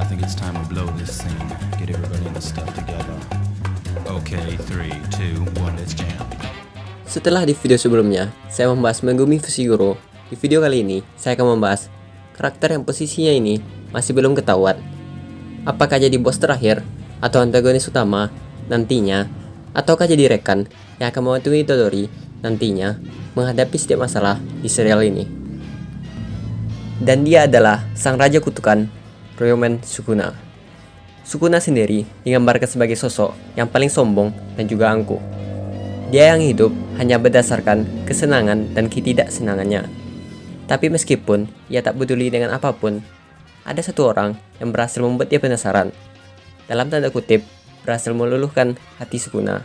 think it's time to blow this scene. Get everybody in the stuff together. Okay, 3, 2, 1, let's jam. Setelah di video sebelumnya, saya membahas Megumi Fushiguro. Di video kali ini, saya akan membahas karakter yang posisinya ini masih belum ketahuan. Apakah jadi bos terakhir atau antagonis utama nantinya, ataukah jadi rekan yang akan membantu Itadori nantinya menghadapi setiap masalah di serial ini. Dan dia adalah sang raja kutukan, Ryomen Sukuna. Sukuna sendiri digambarkan sebagai sosok yang paling sombong dan juga angkuh. Dia yang hidup hanya berdasarkan kesenangan dan ketidaksenangannya. Tapi meskipun ia tak peduli dengan apapun, ada satu orang yang berhasil membuat dia penasaran. Dalam tanda kutip, berhasil meluluhkan hati Sukuna.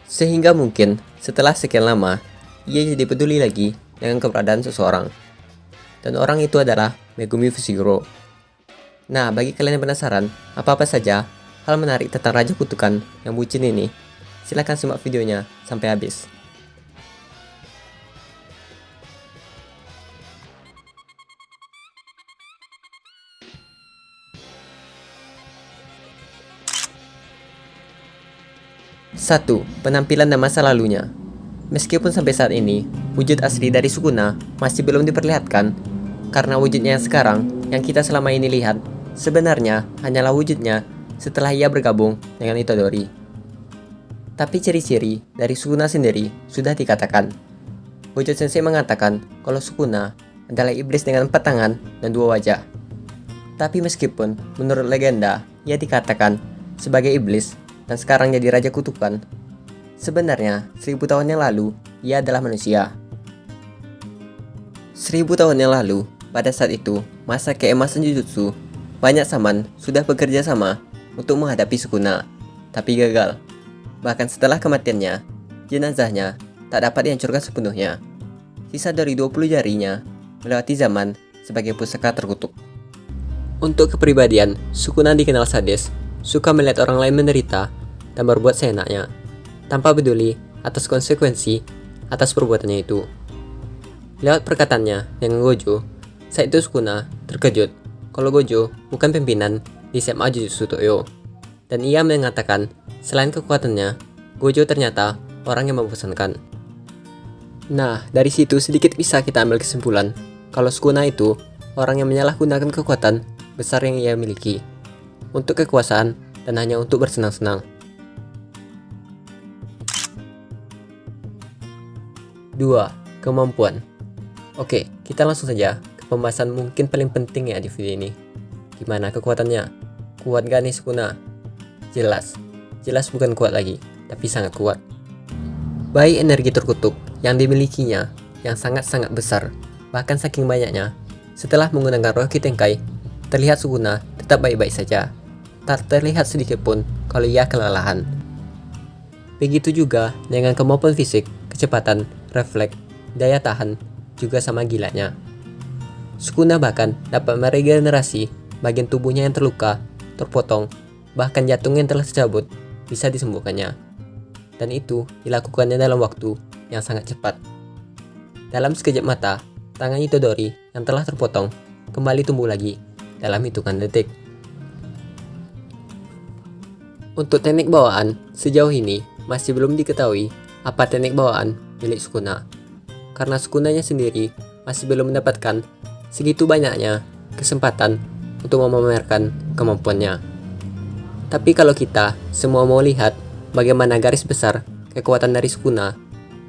Sehingga mungkin setelah sekian lama, ia jadi peduli lagi dengan keberadaan seseorang. Dan orang itu adalah Megumi Fushiguro. Nah, bagi kalian yang penasaran, apa-apa saja hal menarik tentang Raja Kutukan yang bucin ini, silahkan simak videonya sampai habis. Satu, penampilan dan masa lalunya. Meskipun sampai saat ini, wujud asli dari Sukuna masih belum diperlihatkan, karena wujudnya yang sekarang yang kita selama ini lihat sebenarnya hanyalah wujudnya setelah ia bergabung dengan Itadori. Tapi ciri-ciri dari Sukuna sendiri sudah dikatakan. Gojo Sensei mengatakan kalau Sukuna adalah iblis dengan 4 tangan dan 2 wajah. Tapi meskipun menurut legenda ia dikatakan sebagai iblis dan sekarang jadi raja kutukan, sebenarnya 1000 tahun yang lalu ia adalah manusia. 1000 tahun yang lalu, pada saat itu masa keemasan Jujutsu, banyak saman sudah bekerja sama untuk menghadapi Sukuna, tapi gagal. Bahkan setelah kematiannya, jenazahnya tak dapat dihancurkan sepenuhnya. Sisa dari 20 jarinya melewati zaman sebagai pusaka terkutuk. Untuk kepribadian, Sukuna dikenal sadis, suka melihat orang lain menderita dan berbuat seenaknya, tanpa peduli atas konsekuensi atas perbuatannya itu. Lewat perkataannya dengan Gojo, saat itu Sukuna terkejut kalau Gojo bukan pimpinan di SMA Jujutsu Toyo. Dan ia mengatakan selain kekuatannya, Gojo ternyata orang yang membosankan. Nah, dari situ sedikit bisa kita ambil kesimpulan kalau Sukuna itu orang yang menyalahgunakan kekuatan besar yang ia miliki untuk kekuasaan dan hanya untuk bersenang-senang. 2. Kemampuan. Oke, kita langsung saja ke pembahasan mungkin paling penting ya di video ini. Gimana kekuatannya? Kuat gak nih Sukuna? Jelas bukan kuat lagi, tapi sangat kuat. Baik energi terkutuk yang dimilikinya yang sangat-sangat besar, bahkan saking banyaknya, setelah menggunakan Roki Tenkai, terlihat Sukuna tetap baik-baik saja. Tak terlihat sedikit pun kalau ia kelelahan. Begitu juga dengan kemampuan fisik, kecepatan, refleks, daya tahan, juga sama gilanya. Sukuna bahkan dapat meregenerasi bagian tubuhnya yang terluka, terpotong, bahkan jantung yang telah tercabut bisa disembuhkannya. Dan itu dilakukannya dalam waktu yang sangat cepat. Dalam sekejap mata, tangan Itadori yang telah terpotong kembali tumbuh lagi dalam hitungan detik. Untuk teknik bawaan, sejauh ini masih belum diketahui apa teknik bawaan milik Sukuna, karena Sukunanya sendiri masih belum mendapatkan segitu banyaknya kesempatan untuk memamerkan kemampuannya. Tapi kalau kita semua mau lihat bagaimana garis besar kekuatan dari Sukuna,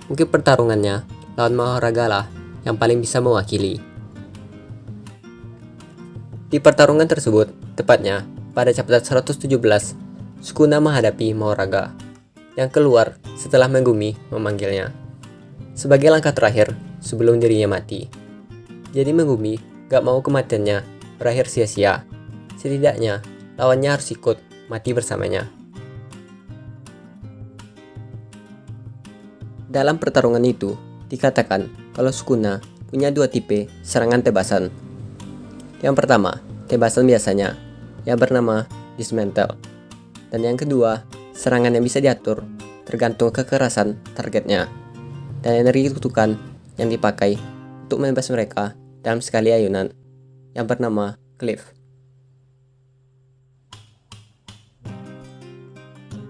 mungkin pertarungannya lawan Mahoragala yang paling bisa mewakili. Di pertarungan tersebut, tepatnya pada chapter 117, Sukuna menghadapi Mahoraga yang keluar setelah Megumi memanggilnya sebagai langkah terakhir sebelum dirinya mati. Jadi Megumi gak mau kematiannya berakhir sia-sia. Setidaknya lawannya harus ikut mati bersamanya. Dalam pertarungan itu dikatakan kalau Sukuna punya 2 tipe serangan tebasan. Yang pertama, tebasan biasanya yang bernama dismantle. Dan yang kedua, serangan yang bisa diatur tergantung kekerasan targetnya dan energi kutukan yang dipakai untuk menebas mereka dalam sekali ayunan yang bernama Cliff.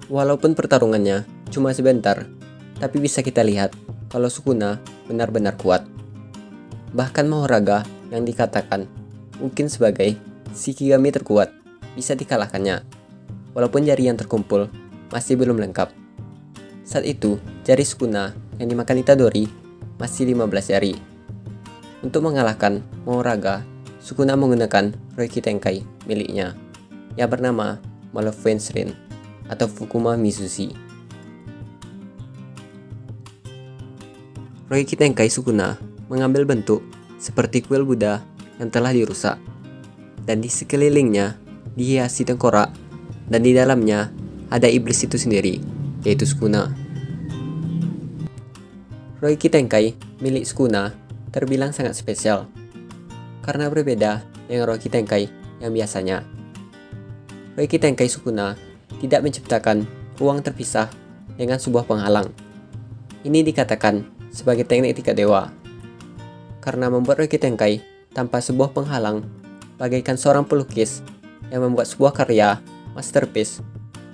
Walaupun pertarungannya cuma sebentar, tapi bisa kita lihat kalau Sukuna benar-benar kuat. Bahkan Mahoraga yang dikatakan mungkin sebagai Shikigami terkuat bisa dikalahkannya. Walaupun jari yang terkumpul masih belum lengkap. Saat itu, jari Sukuna yang dimakan Itadori masih 15 jari. Untuk mengalahkan Mahoraga, Sukuna menggunakan Roiki Tenkai miliknya yang bernama Malevolent Shrine atau Fukuma Mizushi. Roiki Tenkai Sukuna mengambil bentuk seperti kuil Buddha yang telah dirusak, dan di sekelilingnya dihiasi tengkorak, dan di dalamnya ada iblis itu sendiri, yaitu Sukuna. Roiki Tenkai milik Sukuna terbilang sangat spesial karena berbeda dengan Roiki Tenkai yang biasanya. Roiki Tenkai Sukuna tidak menciptakan ruang terpisah dengan sebuah penghalang. Ini dikatakan sebagai teknik tiga dewa, karena membuat Roiki Tenkai tanpa sebuah penghalang bagaikan seorang pelukis yang membuat sebuah karya masterpiece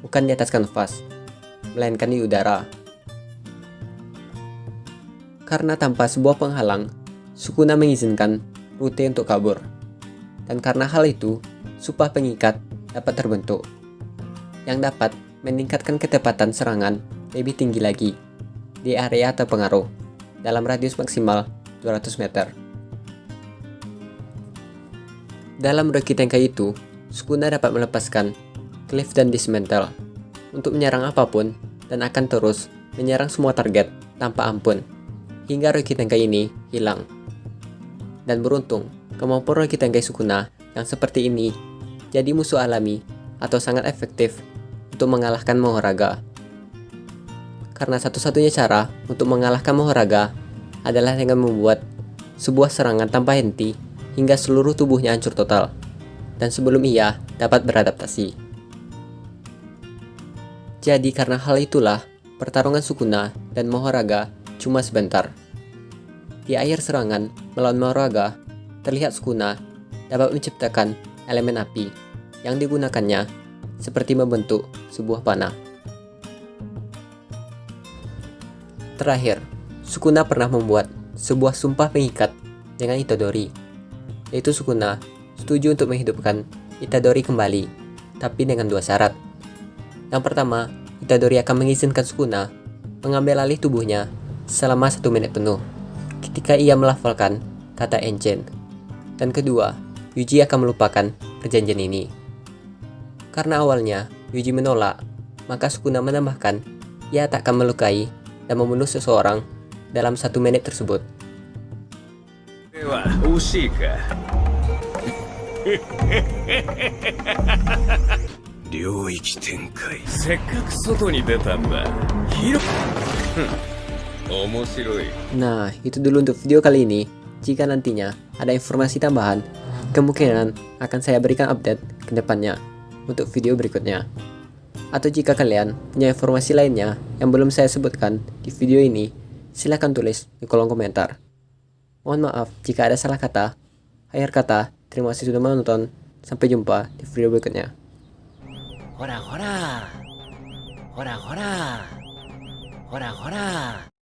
bukan di atas kanvas, melainkan di udara. Karena tanpa sebuah penghalang, Sukuna mengizinkan rute untuk kabur, dan karena hal itu, sumpah pengikat dapat terbentuk yang dapat meningkatkan ketepatan serangan lebih tinggi lagi di area terpengaruh dalam radius maksimal 200 meter. Dalam Roiki Tenkai itu, Sukuna dapat melepaskan Cliff dan Dismantle untuk menyerang apapun dan akan terus menyerang semua target tanpa ampun hingga Roiki Tenkai ini hilang. Dan beruntung, kemampuan Roiki Tenkai Sukuna yang seperti ini jadi musuh alami atau sangat efektif untuk mengalahkan Mahoraga. Karena satu-satunya cara untuk mengalahkan Mahoraga adalah dengan membuat sebuah serangan tanpa henti hingga seluruh tubuhnya hancur total, dan sebelum ia dapat beradaptasi. Jadi karena hal itulah, pertarungan Sukuna dan Mahoraga cuma sebentar. Di akhir serangan melawan Mahoraga, terlihat Sukuna dapat menciptakan elemen api yang digunakannya seperti membentuk sebuah panah. Terakhir, Sukuna pernah membuat sebuah sumpah pengikat dengan Itadori, yaitu Sukuna setuju untuk menghidupkan Itadori kembali, tapi dengan dua syarat. Yang pertama, Itadori akan mengizinkan Sukuna mengambil alih tubuhnya selama 1 menit penuh ketika ia melafalkan kata Enchen. Dan kedua, Yuji akan melupakan perjanjian ini. Karena awalnya Yuji menolak, maka Sukuna menambahkan ia tak akan melukai dan membunuh seseorang dalam 1 menit tersebut. 領域展開せっかく外に出たんだ広面白い Nah, itu dulu untuk video kali ini. Jika nantinya ada informasi tambahan, kemungkinan akan saya berikan update ke depannya untuk video berikutnya. Atau jika kalian punya informasi lainnya yang belum saya sebutkan di video ini, silahkan tulis di kolom komentar. Mohon maaf jika ada salah kata. Akhir kata, terima kasih sudah menonton. Sampai jumpa di video berikutnya. ほらほらほらほらほらほら